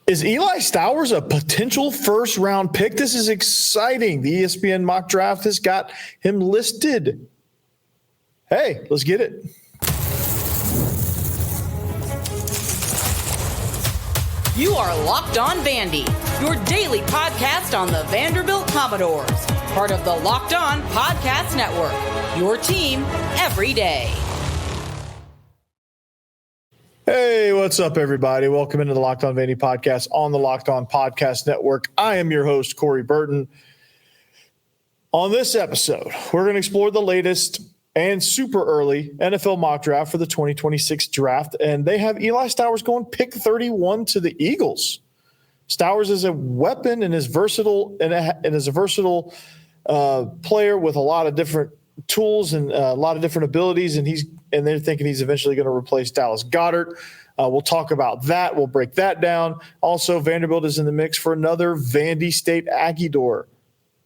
Is Eli Stowers a potential first-round pick? This is exciting. The ESPN mock draft has got him listed. Hey, let's get it. You are Locked On Vandy, your daily podcast on the Vanderbilt Commodores. Part of the Locked On Podcast Network, your team every day. Hey, what's up, everybody? Welcome into the Locked On Vandy podcast on the Locked On Podcast Network. I am your host, Corey Burton. On this episode, we're going to explore the latest and super early NFL mock draft for the 2026 draft, and they have Eli Stowers going pick 31 to the Eagles. Stowers is a weapon and is versatile and is a versatile player with a lot of different tools and a lot of different abilities, and they're thinking he's eventually going to replace Dallas Goedert. We'll talk about that. We'll break that down. Also, Vanderbilt is in the mix for another Vandy State Aggie door,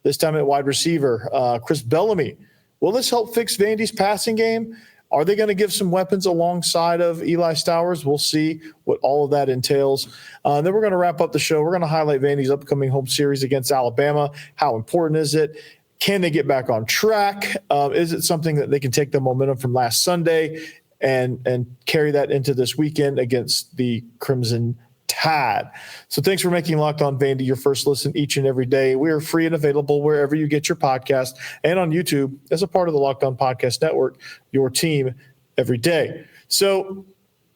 this time at wide receiver, Chris Bellamy. Will this help fix Vandy's passing game? Are they going to give some weapons alongside of Eli Stowers? We'll see what all of that entails. Then we're going to wrap up the show. We're going to highlight Vandy's upcoming home series against Alabama. How important is it? Can they get back on track? Is it something that they can take the momentum from last Sunday and carry that into this weekend against the Crimson Tide? So thanks for making Locked On Vandy your first listen each and every day. We are free and available wherever you get your podcast and on YouTube as a part of the Locked On Podcast Network, your team every day. So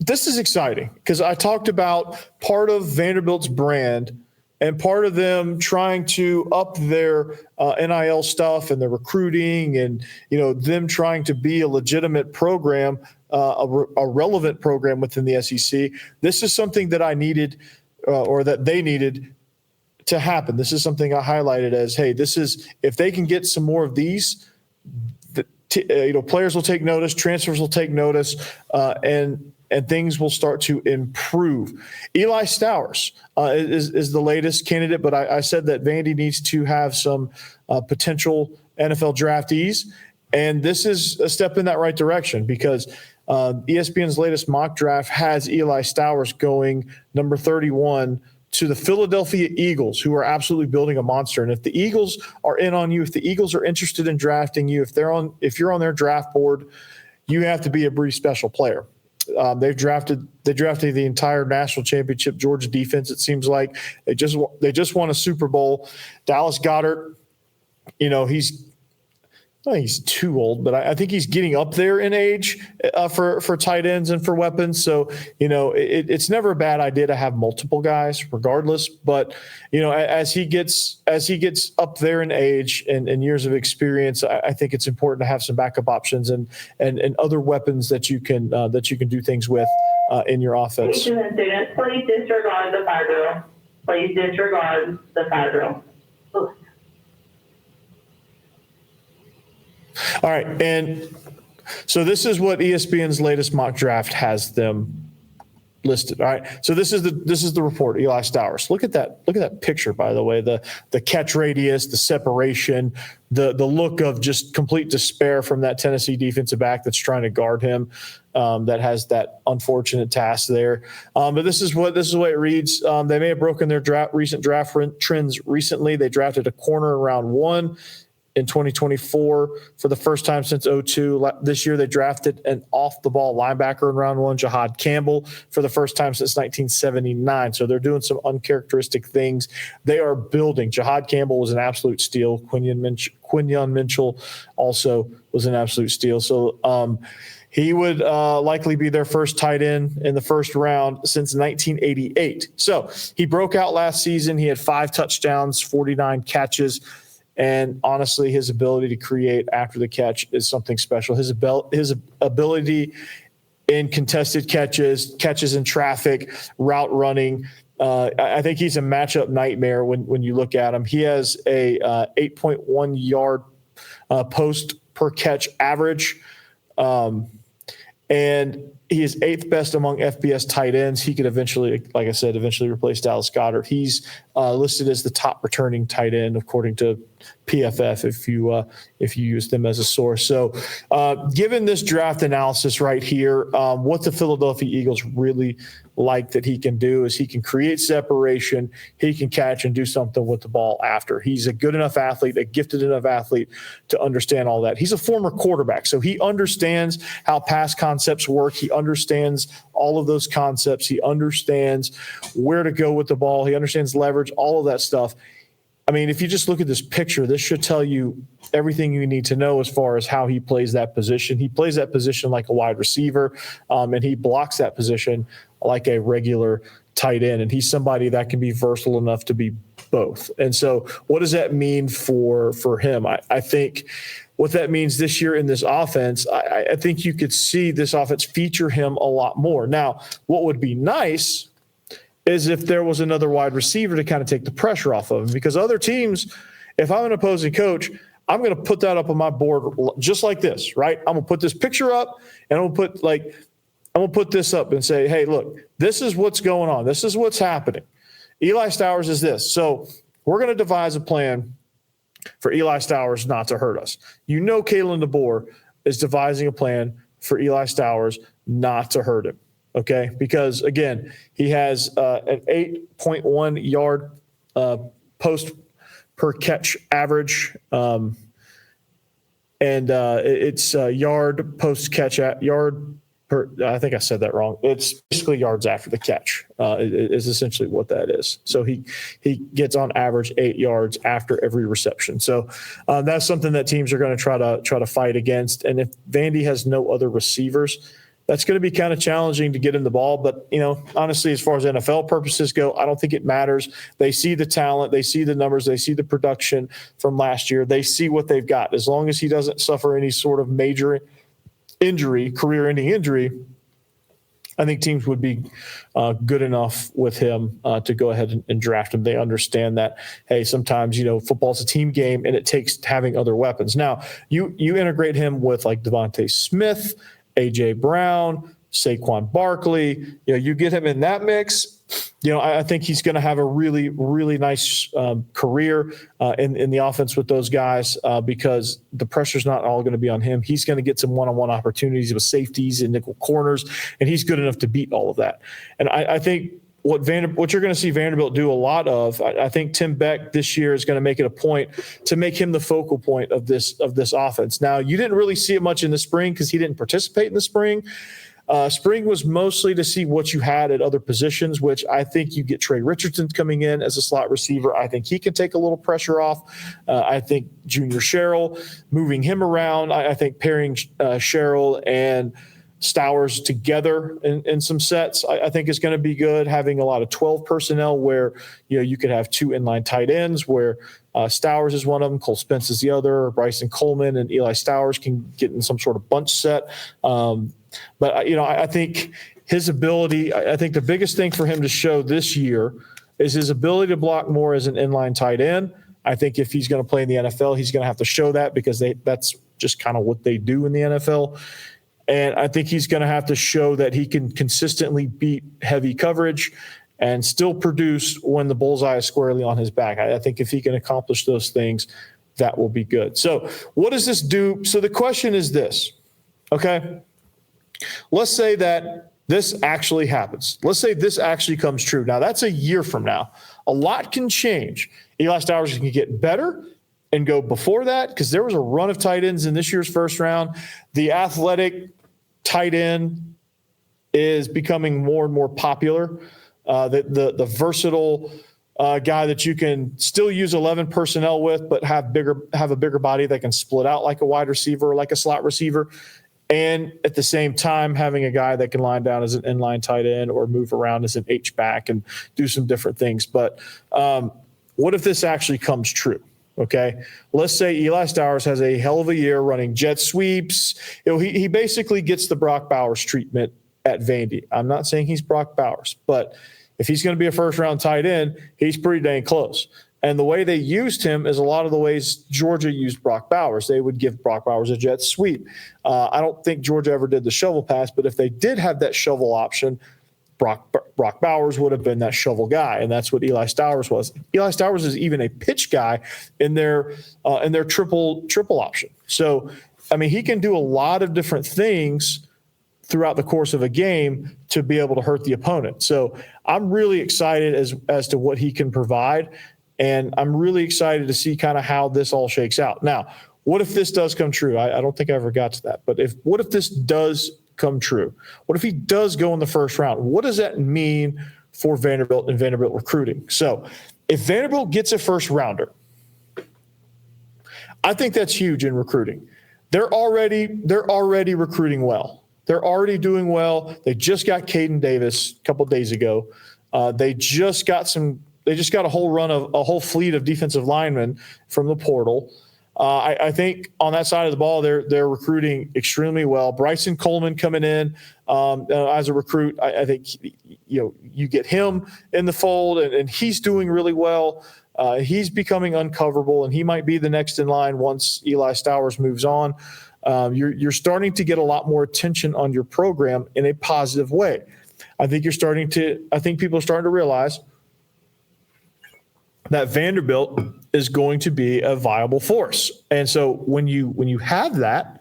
this is exciting because I talked about part of Vanderbilt's brand and part of them trying to up their NIL stuff and their recruiting and, them trying to be a legitimate program, a relevant program within the SEC. This is something that I needed or that they needed to happen. This is something I highlighted as, hey, this is if they can get some more of these, players will take notice, transfers will take notice, and things will start to improve. Eli Stowers is the latest candidate, but I said that Vandy needs to have some potential NFL draftees, and this is a step in that right direction because ESPN's latest mock draft has Eli Stowers going number 31 to the Philadelphia Eagles, who are absolutely building a monster. And if the Eagles are in on you, if the Eagles are interested in drafting you, if you're on their draft board, you have to be a pretty special player. They drafted the entire national championship Georgia defense. It seems like they just won a Super Bowl. Dallas Goedert, he's too old, but I think he's getting up there in age for tight ends and for weapons. So it's never a bad idea to have multiple guys, regardless. But as he gets up there in age and years of experience, I think it's important to have some backup options and other weapons that you can do things with in your offense. Students, please disregard the fire drill. Please disregard the fire drill. All right, and so this is what ESPN's latest mock draft has them listed. All right, so this is the report. Eli Stowers. Look at that picture, by the way. The catch radius, the separation, the look of just complete despair from that Tennessee defensive back that's trying to guard him. That has that unfortunate task there. But this is what it reads. They may have broken their recent draft trends recently. They drafted a corner in round 1. In 2024, for the first time since 2002. This year, they drafted an off-the-ball linebacker in round 1, Jahad Campbell, for the first time since 1979. So they're doing some uncharacteristic things. They are building. Jahad Campbell was an absolute steal. Quinyon Mitchell also was an absolute steal. So he would likely be their first tight end in the first round since 1988. So he broke out last season. He had 5 touchdowns, 49 catches. And honestly, his ability to create after the catch is something special. His ability in contested catches in traffic, route running. I think he's a matchup nightmare when you look at him. He has a 8.1 yard post per catch average. And he is 8th best among FBS tight ends. He could eventually replace Dallas Goedert. He's listed as the top returning tight end according to PFF if you use them as a source. So given this draft analysis right here, what the Philadelphia Eagles really like that he can do is he can create separation, he can catch and do something with the ball after. He's a good enough athlete, a gifted enough athlete to understand all that. He's a former quarterback, so he understands how pass concepts work. He understands all of those concepts. He understands where to go with the ball. He understands leverage, all of that stuff. I mean, if you just look at this picture, this should tell you everything you need to know as far as how he plays that position. He plays that position like a wide receiver, and he blocks that position like a regular tight end. And he's somebody that can be versatile enough to be both. And so what does that mean for him? I think what that means this year in this offense, I think you could see this offense feature him a lot more. Now, what would be nice is if there was another wide receiver to kind of take the pressure off of him, because other teams, if I'm an opposing coach, I'm going to put that up on my board just like this, right? I'm going to put this picture up and I'm going to put this up and say, hey, look, this is what's going on. This is what's happening. Eli Stowers is this. So we're going to devise a plan for Eli Stowers not to hurt us. You know, Kalen DeBoer is devising a plan for Eli Stowers not to hurt him. Okay, because again, he has an 8.1 yard post per catch average, and it's yard post catch at yard per. I think I said that wrong. It's basically yards after the catch is essentially what that is. So he gets on average 8 yards after every reception. So that's something that teams are going to try to fight against. And if Vandy has no other receivers, that's going to be kind of challenging to get him the ball. But, you know, honestly, as far as NFL purposes go, I don't think it matters. They see the talent. They see the numbers. They see the production from last year. They see what they've got. As long as he doesn't suffer any sort of major injury, career-ending injury, I think teams would be good enough with him to go ahead and draft him. They understand that, hey, sometimes, you know, football's a team game and it takes having other weapons. Now, you integrate him with like Devontae Smith, A.J. Brown, Saquon Barkley, you know, you get him in that mix, you know, I think he's going to have a really, really nice career in the offense with those guys because the pressure's not all going to be on him. He's going to get some one-on-one opportunities with safeties and nickel corners, and he's good enough to beat all of that. And I think what you're going to see Vanderbilt do a lot of, I think Tim Beck this year is going to make it a point to make him the focal point of this offense. Now, you didn't really see it much in the spring because he didn't participate in the spring. Spring was mostly to see what you had at other positions, which I think you get Trey Richardson coming in as a slot receiver. I think he can take a little pressure off. I think Junior Sherrill, moving him around. I think pairing Sherrill and Stowers together in some sets, I think is going to be good. Having a lot of 12 personnel where, you know, you could have 2 inline tight ends where Stowers is one of them, Cole Spence is the other, Bryson Coleman and Eli Stowers can get in some sort of bunch set. But, you know, I think his ability, I think the biggest thing for him to show this year is his ability to block more as an inline tight end. I think if he's going to play in the NFL, he's going to have to show that because that's just kind of what they do in the NFL. And I think he's going to have to show that he can consistently beat heavy coverage and still produce when the bullseye is squarely on his back. I think if he can accomplish those things, that will be good. So what does this do? So the question is this, okay? Let's say that this actually happens. Let's say this actually comes true. Now, that's a year from now. A lot can change. Eli Stowers can get better and go before that because there was a run of tight ends in this year's first round. The athletic tight end is becoming more and more popular. The versatile guy that you can still use 11 personnel with, but have a bigger body that can split out like a wide receiver or like a slot receiver. And at the same time, having a guy that can line down as an inline tight end or move around as an H-back and do some different things. But what if this actually comes true? Okay, let's say Eli Stowers has a hell of a year running jet sweeps. You know, he basically gets the Brock Bowers treatment at Vandy. I'm not saying he's Brock Bowers, but if he's going to be a first-round tight end, he's pretty dang close. And the way they used him is a lot of the ways Georgia used Brock Bowers. They would give Brock Bowers a jet sweep. I don't think Georgia ever did the shovel pass, but if they did have that shovel option, Brock Bowers would have been that shovel guy, and that's what Eli Stowers was. Eli Stowers is even a pitch guy in their triple option. So, I mean, he can do a lot of different things throughout the course of a game to be able to hurt the opponent. So I'm really excited as to what he can provide, and I'm really excited to see kind of how this all shakes out. Now, what if this does come true? I don't think I ever got to that, but what if this does come true? What if he does go in the first round? What does that mean for Vanderbilt and Vanderbilt recruiting? So if Vanderbilt gets a first rounder, I think that's huge in recruiting. They're already recruiting well. They're already doing well. They just got Caden Davis a couple of days ago. They just got a whole fleet of defensive linemen from the portal. I think on that side of the ball, they're recruiting extremely well. Bryson Coleman coming in as a recruit, I think you get him in the fold, and he's doing really well. He's becoming uncoverable, and he might be the next in line once Eli Stowers moves on. You're starting to get a lot more attention on your program in a positive way. I think people are starting to realize that Vanderbilt is going to be a viable force. And so when you have that,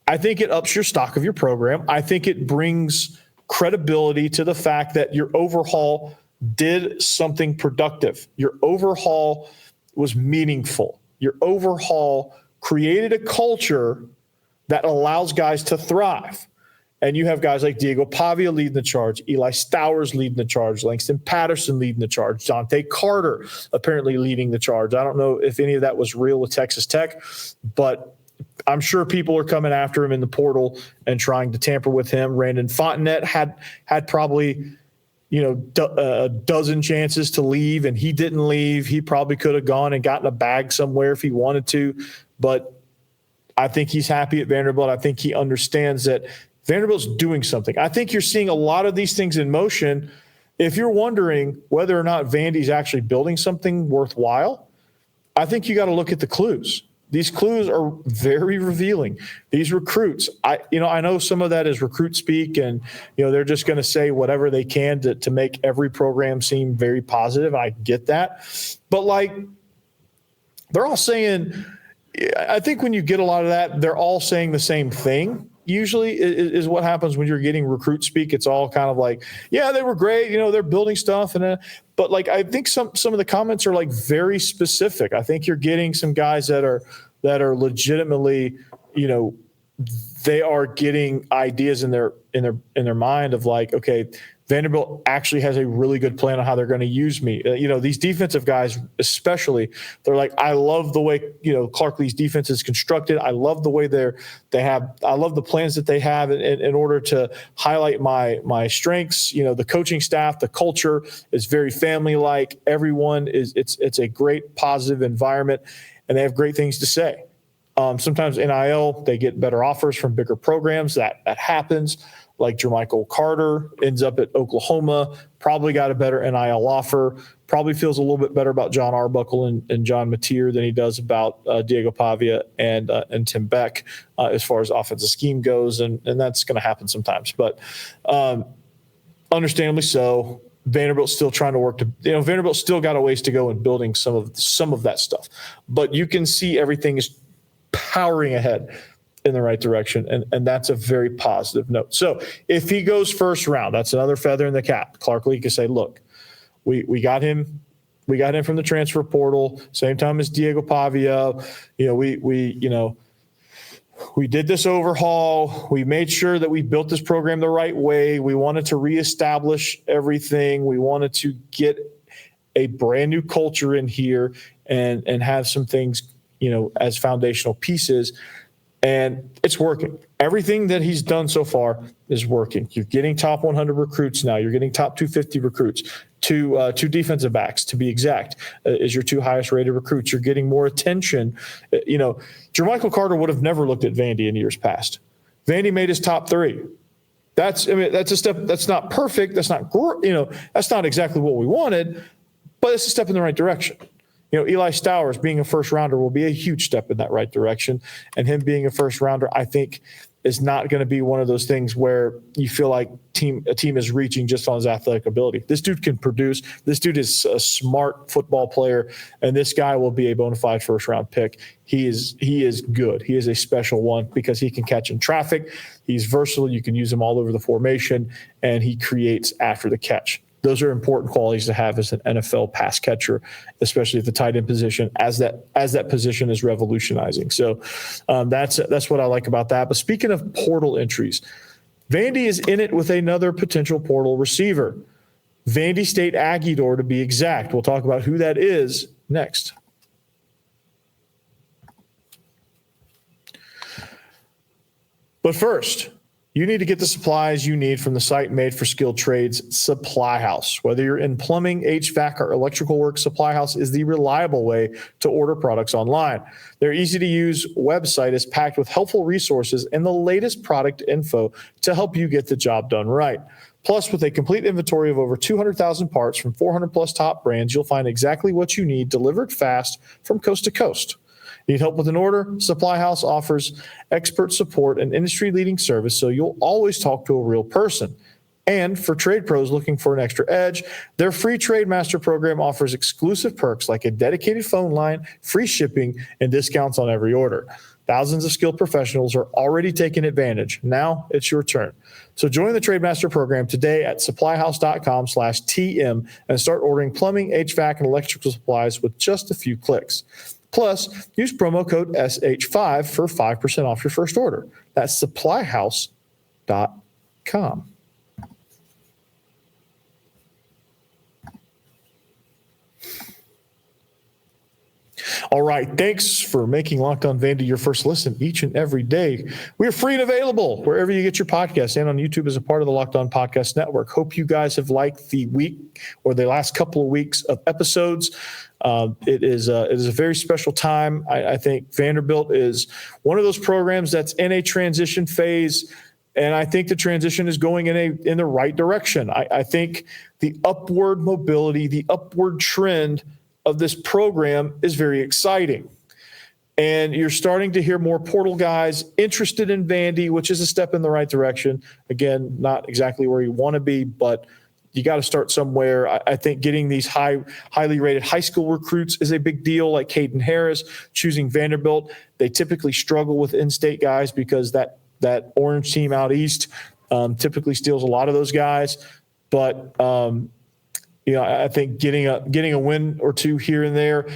I think it ups your stock of your program. I think it brings credibility to the fact that your overhaul did something productive. Your overhaul was meaningful. Your overhaul created a culture that allows guys to thrive. And you have guys like Diego Pavia leading the charge, Eli Stowers leading the charge, Langston Patterson leading the charge, Dante Carter apparently leading the charge. I don't know if any of that was real with Texas Tech, but I'm sure people are coming after him in the portal and trying to tamper with him. Randon Fontenette had probably a dozen chances to leave, and he didn't leave. He probably could have gone and gotten a bag somewhere if he wanted to, but I think he's happy at Vanderbilt. I think he understands that Vanderbilt's doing something. I think you're seeing a lot of these things in motion. If you're wondering whether or not Vandy's actually building something worthwhile, I think you got to look at the clues. These clues are very revealing. These recruits, I know some of that is recruit speak, and they're just going to say whatever they can to make every program seem very positive. I get that, but they're all saying. I think when you get a lot of that, they're all saying the same thing. Usually is what happens when you're getting recruit speak. It's all kind of like, yeah, they were great. They're building stuff. But I think some of the comments are very specific. I think you're getting some guys that are legitimately, they are getting ideas in their mind of okay, Vanderbilt actually has a really good plan on how they're going to use me. These defensive guys, especially, they're I love the way, Clark Lee's defense is constructed. I love the way I love the plans that they have in order to highlight my strengths. The coaching staff, the culture is very family-like. Everyone it's a great positive environment, and they have great things to say. Sometimes NIL, they get better offers from bigger programs. That happens. Like Jermichael Carter ends up at Oklahoma, probably got a better NIL offer, probably feels a little bit better about John Arbuckle and John Mateer than he does about Diego Pavia and Tim Beck as far as offensive scheme goes, and that's going to happen sometimes. But understandably so, Vanderbilt's still trying to work Vanderbilt's still got a ways to go in building some of that stuff. But you can see everything is powering ahead in the right direction, and that's a very positive note. So if he goes first round, that's another feather in the cap. Clark Lee can say, look, we got him from the transfer portal, same time as Diego Pavia. We did this overhaul. We made sure that we built this program the right way. We wanted to reestablish everything. We wanted to get a brand new culture in here and have some things, as foundational pieces. And it's working. Everything that he's done so far is working. You're getting top 100 recruits now. You're getting top 250 recruits. Two defensive backs, to be exact, is your two highest rated recruits. You're getting more attention. Jermichael Carter would have never looked at Vandy in years past. Vandy made his top 3. That's a step. That's not perfect. That's not that's not exactly what we wanted, but it's a step in the right direction. Eli Stowers being a first rounder will be a huge step in that right direction. And him being a first rounder, I think is not going to be one of those things where you feel like a team is reaching just on his athletic ability. This dude can produce. This dude is a smart football player, and this guy will be a bona fide first-round pick. He is good. He is a special one because he can catch in traffic. He's versatile. You can use him all over the formation, and he creates after the catch. Those are important qualities to have as an NFL pass catcher, especially at the tight end position, as that position is revolutionizing. So that's what I like about that. But speaking of portal entries, Vandy is in it with another potential portal receiver, Vandy State Aggiedor to be exact. We'll talk about who that is next. But first, you need to get the supplies you need from the site made for skilled trades, Supply House. Whether you're in plumbing, HVAC, or electrical work, Supply House is the reliable way to order products online. Their easy-to-use website is packed with helpful resources and the latest product info to help you get the job done right. Plus, with a complete inventory of over 200,000 parts from 400-plus top brands, you'll find exactly what you need delivered fast from coast to coast. Need help with an order? Supply House offers expert support and industry-leading service, so you'll always talk to a real person. And for trade pros looking for an extra edge, their free Trade Master program offers exclusive perks like a dedicated phone line, free shipping, and discounts on every order. Thousands of skilled professionals are already taking advantage. Now it's your turn. So join the Trade Master program today at supplyhouse.com/TM and start ordering plumbing, HVAC, and electrical supplies with just a few clicks. Plus, use promo code SH5 for 5% off your first order. That's supplyhouse.com. All right. Thanks for making Locked On Vandy your first listen each and every day. We are free and available wherever you get your podcasts and on YouTube as a part of the Locked On Podcast Network. Hope you guys have liked the week or the last couple of weeks of episodes. It is a very special time. I think Vanderbilt is one of those programs that's in a transition phase, and I think the transition is going in the right direction. I think the upward mobility, the upward trend of this program is very exciting. And you're starting to hear more portal guys interested in Vandy, which is a step in the right direction. Again, not exactly where you want to be, but you got to start somewhere. I think getting these highly rated high school recruits is a big deal, like Caden Harris. Choosing Vanderbilt, they typically struggle with in-state guys because that orange team out east typically steals a lot of those guys. But I think getting a win or two here and there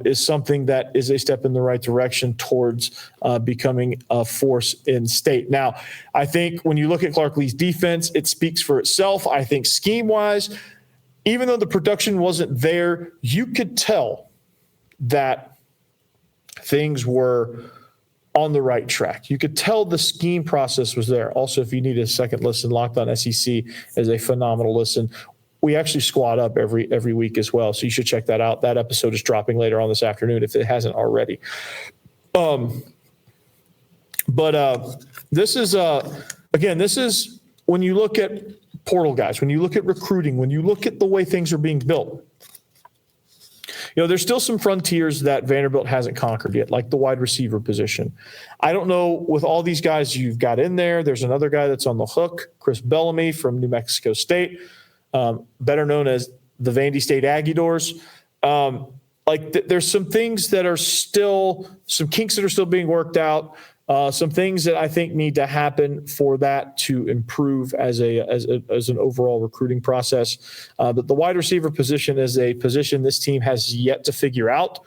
is something that is a step in the right direction towards becoming a force in state. Now, I think when you look at Clark Lee's defense, it speaks for itself. I think scheme-wise, even though the production wasn't there, you could tell that things were on the right track. You could tell the scheme process was there. Also, if you need a second listen, Locked On SEC is a phenomenal listen. We actually squad up every week as well, so you should check that out. That episode is dropping later on this afternoon if it hasn't already. This is when you look at portal guys, when you look at recruiting, when you look at the way things are being built. There's still some frontiers that Vanderbilt hasn't conquered yet, like the wide receiver position. I don't know, with all these guys you've got in there's another guy that's on the hook, Chris Bellamy from New Mexico State. Better known as the Vandy State Aggiedors. There's some things that are still, some kinks that are still being worked out, some things that I think need to happen for that to improve as an overall recruiting process. But the wide receiver position is a position this team has yet to figure out.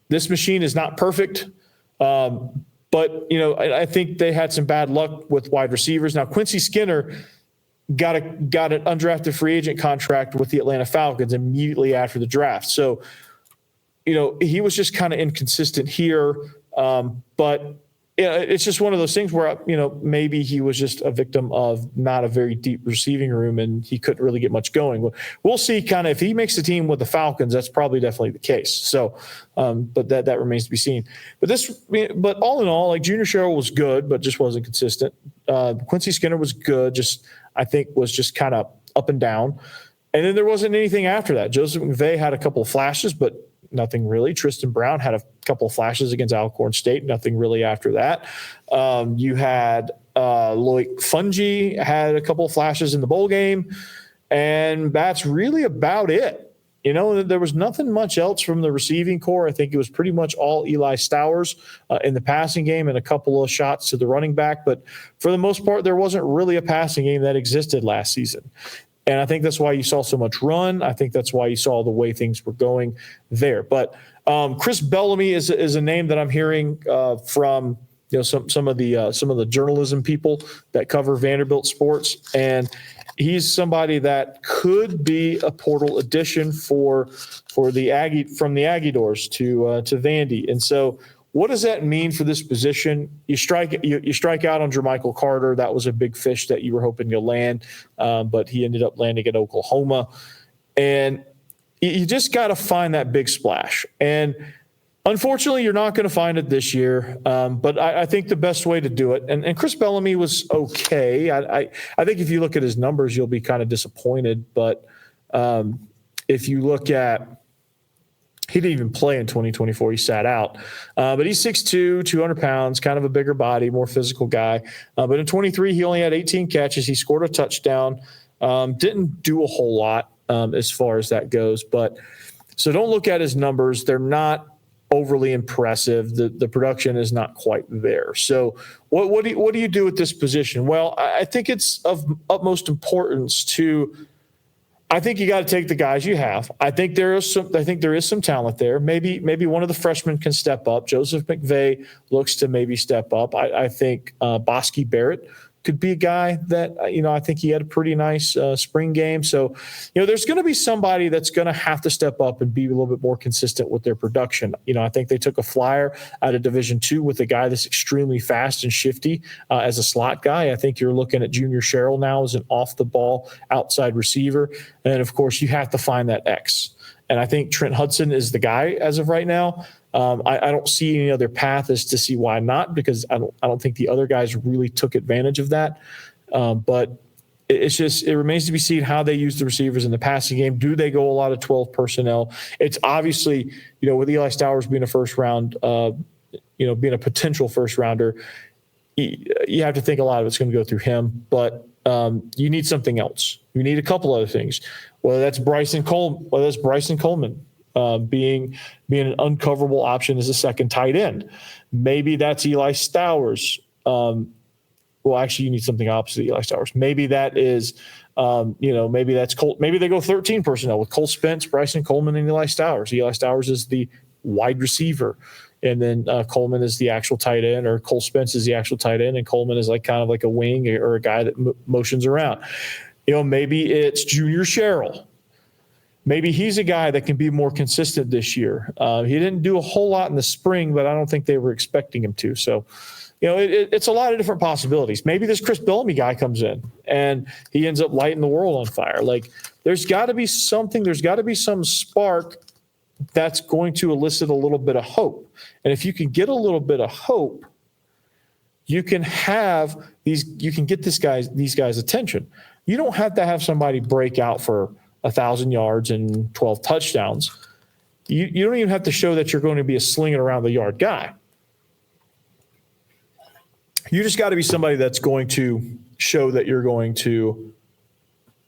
This machine is not perfect, but I think they had some bad luck with wide receivers. Now, Quincy Skinner got an undrafted free agent contract with the Atlanta Falcons immediately after the draft. So, he was just kind of inconsistent here. But it's just one of those things where, maybe he was just a victim of not a very deep receiving room and he couldn't really get much going. We'll see kind of if he makes the team with the Falcons, that's probably definitely the case. So, but that remains to be seen. But all in all, like Junior Sherrill was good, but just wasn't consistent. Quincy Skinner was good, I think was just kind of up and down. And then there wasn't anything after that. Joseph McVay had a couple of flashes, but nothing really. Tristan Brown had a couple of flashes against Alcorn State, nothing really after that. You had Loic Fungi had a couple of flashes in the bowl game, and that's really about it. There was nothing much else from the receiving core. I think it was pretty much all Eli Stowers in the passing game and a couple of shots to the running back. But for the most part, there wasn't really a passing game that existed last season. And I think that's why you saw so much run. I think that's why you saw the way things were going there. But Chris Bellamy is a name that I'm hearing from some of the journalism people that cover Vanderbilt sports, and he's somebody that could be a portal addition from the Aggie doors to Vandy. And so, what does that mean for this position? You strike out on Jermichael Carter. That was a big fish that you were hoping to land, but he ended up landing at Oklahoma. And you just got to find that big splash. And unfortunately, you're not going to find it this year, but I think the best way to do it, and Chris Bellamy was okay. I think if you look at his numbers, you'll be kind of disappointed. But if you look at, he didn't even play in 2024. He sat out. But he's 6'2", 200 pounds, kind of a bigger body, more physical guy. But in 23, he only had 18 catches. He scored a touchdown. Didn't do a whole lot as far as that goes. So don't look at his numbers. They're not overly impressive. The production is not quite there. So what do you do with this position? Well, I think it's of utmost importance I think you got to take the guys you have. I think there is some talent there. Maybe one of the freshmen can step up. Joseph McVeigh looks to maybe step up. I think Bosky Barrett could be a guy that, I think he had a pretty nice spring game. So, there's going to be somebody that's going to have to step up and be a little bit more consistent with their production. I think they took a flyer out of Division II with a guy that's extremely fast and shifty as a slot guy. I think you're looking at Junior Sherrill now as an off-the-ball outside receiver. And, of course, you have to find that X. And I think Trent Hudson is the guy as of right now. I don't see any other path as to see why not, because I don't think the other guys really took advantage of that. But it remains to be seen how they use the receivers in the passing game. Do they go a lot of 12 personnel? It's obviously, with Eli Stowers being a first round, being a potential first rounder, you have to think a lot of it's going to go through him. But you need something else. You need a couple other things. Whether that's Bryson Coleman. Being an uncoverable option as a second tight end. Maybe that's Eli Stowers. Actually, you need something opposite Eli Stowers. Maybe that is, maybe that's Colt. Maybe they go 13 personnel with Cole Spence, Bryson Coleman, and Eli Stowers. Eli Stowers is the wide receiver, and then Coleman is the actual tight end, or Cole Spence is the actual tight end, and Coleman is kind of like a wing or a guy that motions around. Maybe it's Junior Sherrill. Maybe he's a guy that can be more consistent this year. He didn't do a whole lot in the spring, but I don't think they were expecting him to. So, it's a lot of different possibilities. Maybe this Chris Bellamy guy comes in and he ends up lighting the world on fire. There's got to be something. There's got to be some spark that's going to elicit a little bit of hope. And if you can get a little bit of hope, you can have you can get these guys' attention. You don't have to have somebody break out for 1,000 yards and 12 touchdowns. You don't even have to show that you're going to be a slinging around the yard guy. You just got to be somebody that's going to show that you're going to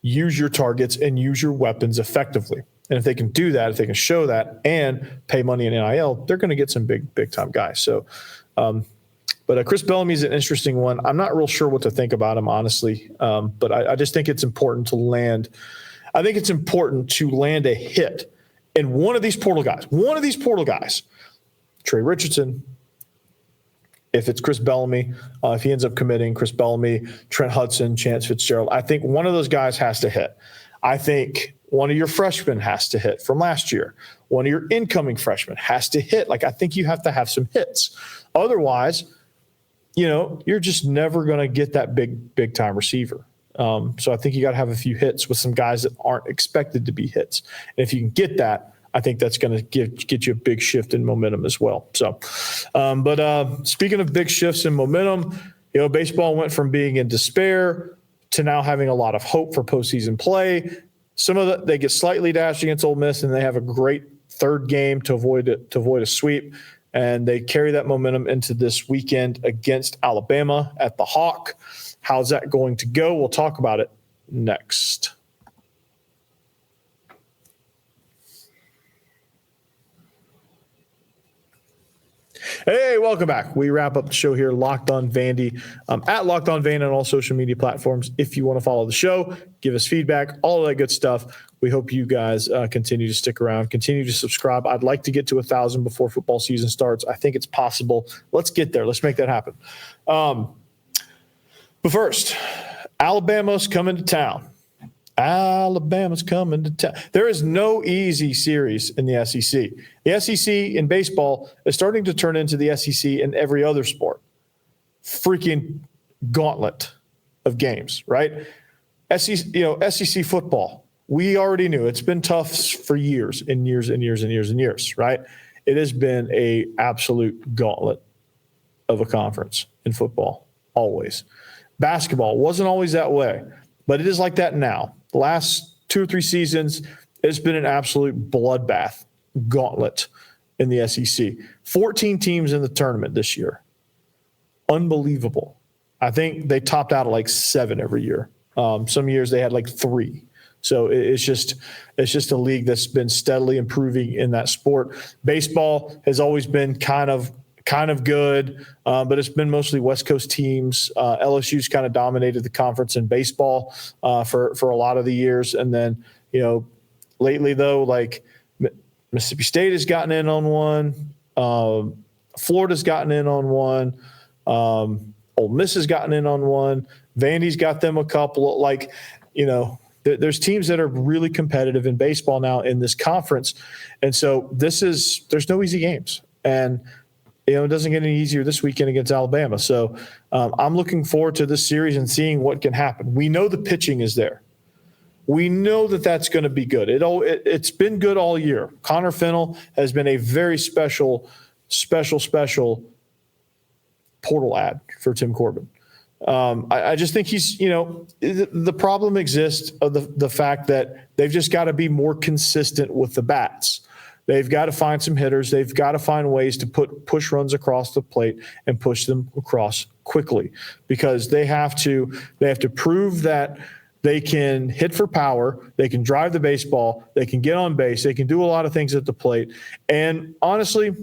use your targets and use your weapons effectively. And if they can do that, if they can show that and pay money in NIL, they're going to get some big time guys. So, but Chris Bellamy is an interesting one. I'm not real sure what to think about him, honestly. But I just think it's important to land. I think it's important to land a hit in one of these portal guys. Trey Richardson. If it's Chris Bellamy, if he ends up committing, Chris Bellamy, Trent Hudson, Chance Fitzgerald, I think one of those guys has to hit. I think one of your freshmen has to hit from last year. One of your incoming freshmen has to hit. I think you have to have some hits. Otherwise, you're just never going to get that big time receiver. So I think you got to have a few hits with some guys that aren't expected to be hits. And if you can get that, I think that's going to get you a big shift in momentum as well. So, but speaking of big shifts in momentum, baseball went from being in despair to now having a lot of hope for postseason play. They get slightly dashed against Ole Miss, and they have a great third game to avoid a sweep, and they carry that momentum into this weekend against Alabama at the Hawk. How's that going to go? We'll talk about it next. Hey, welcome back. We wrap up the show here, Locked On Vandy, at Locked On Vandy on all social media platforms. If you want to follow the show, give us feedback, all of that good stuff. We hope you guys continue to stick around, continue to subscribe. I'd like to get to 1,000 before football season starts. I think it's possible. Let's get there. Let's make that happen. But first, Alabama's coming to town. Alabama's coming to town. There is no easy series in the SEC. The SEC in baseball is starting to turn into the SEC in every other sport. Freaking gauntlet of games, right? SEC football. We already knew it's been tough for years and years and years and years and years, right? It has been a absolute gauntlet of a conference in football, always. Basketball wasn't always that way, but it is like that now. The last 2 or 3 seasons, it's been an absolute bloodbath gauntlet in the SEC. 14 teams in the tournament this year. Unbelievable. I think they topped out at like 7 every year. Some years they had like 3. So it's just a league that's been steadily improving in that sport. Baseball has always been kind of good, but it's been mostly West Coast teams. LSU's kind of dominated the conference in baseball for a lot of the years. And then, lately though, like Mississippi State has gotten in on one. Florida's gotten in on one. Ole Miss has gotten in on one. Vandy's got them a couple. There's teams that are really competitive in baseball now in this conference. And so there's no easy games. And it doesn't get any easier this weekend against Alabama. So I'm looking forward to this series and seeing what can happen. We know the pitching is there. We know that that's going to be good. It's been good all year. Connor Fennell has been a very special portal ad for Tim Corbin. I just think he's, the problem exists of the fact that they've just got to be more consistent with the bats. They've got to find some hitters. They've got to find ways to push runs across the plate and push them across quickly, because they have to prove that they can hit for power. They can drive the baseball. They can get on base. They can do a lot of things at the plate. And honestly,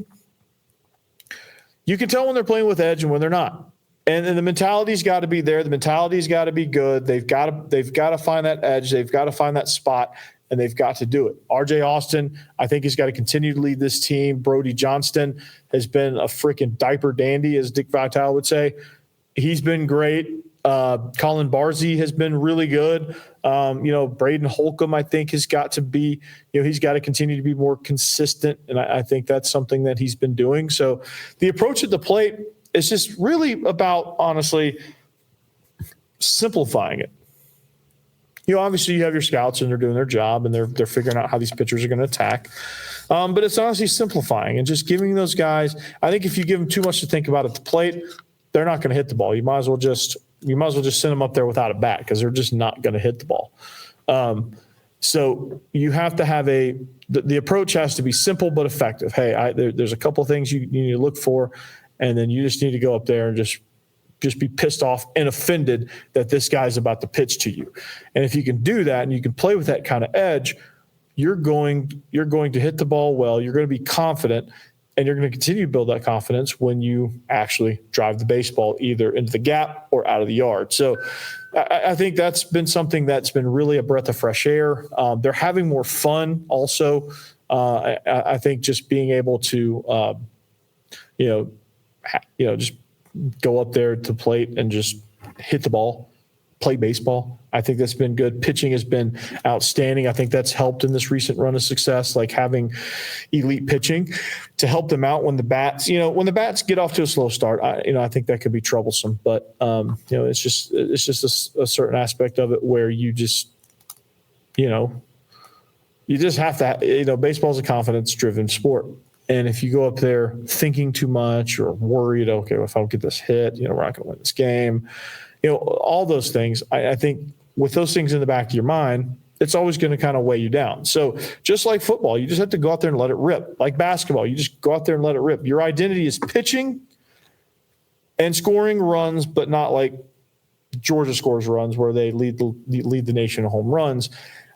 you can tell when they're playing with edge and when they're not. And the mentality's got to be there. The mentality's got to be good. They've got to find that edge. They've got to find that spot, and they've got to do it. R.J. Austin, I think he's got to continue to lead this team. Brody Johnston has been a freaking diaper dandy, as Dick Vitale would say. He's been great. Colin Barzee has been really good. Braden Holcomb, I think, has got to be, he's got to continue to be more consistent. And I think that's something that he's been doing. So the approach at the plate is just really about, honestly, simplifying it. Obviously you have your scouts and they're doing their job and they're figuring out how these pitchers are going to attack. But it's honestly simplifying and just giving those guys, I think if you give them too much to think about at the plate, they're not going to hit the ball. You might as well just send them up there without a bat, because they're just not going to hit the ball. So you have to have the approach has to be simple but effective. Hey, there's a couple of things you need to look for, and then you just need to go up there and just be pissed off and offended that this guy's about to pitch to you. And if you can do that and you can play with that kind of edge, you're going to hit the ball well. You're going to be confident, and you're going to continue to build that confidence when you actually drive the baseball either into the gap or out of the yard. So I think that's been something that's been really a breath of fresh air. They're having more fun also. I think just being able to, just go up there to plate and just hit the ball, play baseball. I think that's been good. Pitching has been outstanding. I think that's helped in this recent run of success, like having elite pitching to help them out when the bats get off to a slow start. I think that could be troublesome, but it's just a certain aspect of it where you just have to, baseball is a confidence driven sport. And if you go up there thinking too much or worried, okay, well, if I don't get this hit, we're not going to win this game. All those things. I think with those things in the back of your mind, it's always going to kind of weigh you down. So just like football, you just have to go out there and let it rip. Like basketball, you just go out there and let it rip. Your identity is pitching and scoring runs, but not like Georgia scores runs where they lead the nation in home runs.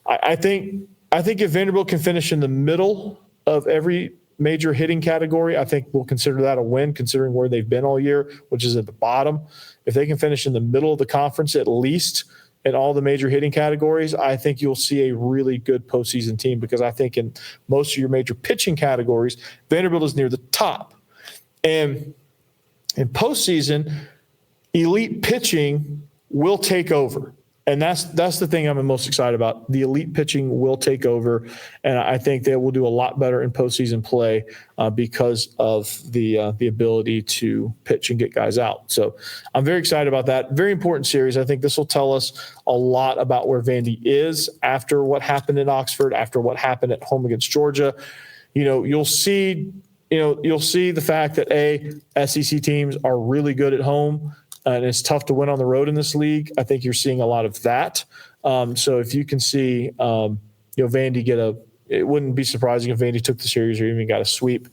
I think if Vanderbilt can finish in the middle of every major hitting category, I think we'll consider that a win, considering where they've been all year, which is at the bottom. If they can finish in the middle of the conference at least in all the major hitting categories, I think you'll see a really good postseason team, because I think in most of your major pitching categories, Vanderbilt is near the top. And in postseason, elite pitching will take over. And that's the thing I'm most excited about. The elite pitching will take over, and I think they will do a lot better in postseason play because of the ability to pitch and get guys out. So I'm very excited about that. Very important series. I think this will tell us a lot about where Vandy is after what happened in Oxford, after what happened at home against Georgia. You'll see the fact that SEC teams are really good at home. And it's tough to win on the road in this league. I think you're seeing a lot of that. So if you can see, Vandy it wouldn't be surprising if Vandy took the series or even got a sweep.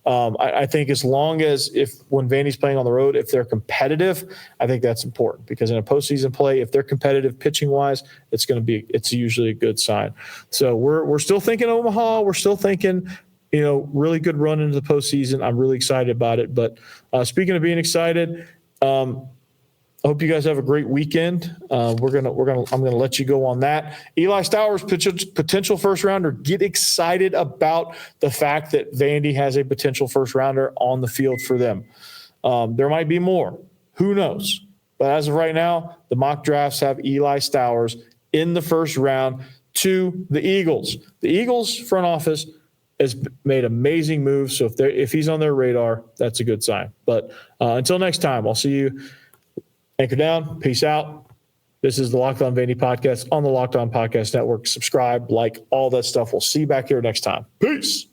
I think as long as when Vandy's playing on the road, if they're competitive, I think that's important, because in a postseason play, if they're competitive pitching wise, it's usually a good sign. So we're still thinking Omaha. We're still thinking, really good run into the postseason. I'm really excited about it. But speaking of being excited, I hope you guys have a great weekend. I'm gonna let you go on that. Eli Stowers, potential first rounder. Get excited about the fact that Vandy has a potential first rounder on the field for them. There might be more. Who knows? But as of right now, the mock drafts have Eli Stowers in the first round to the Eagles. The Eagles front office has made amazing moves. So if he's on their radar, that's a good sign. But until next time, I'll see you. Anchor down. Peace out. This is the Locked On Vandy podcast on the Locked On Podcast Network. Subscribe, like, all that stuff. We'll see you back here next time. Peace.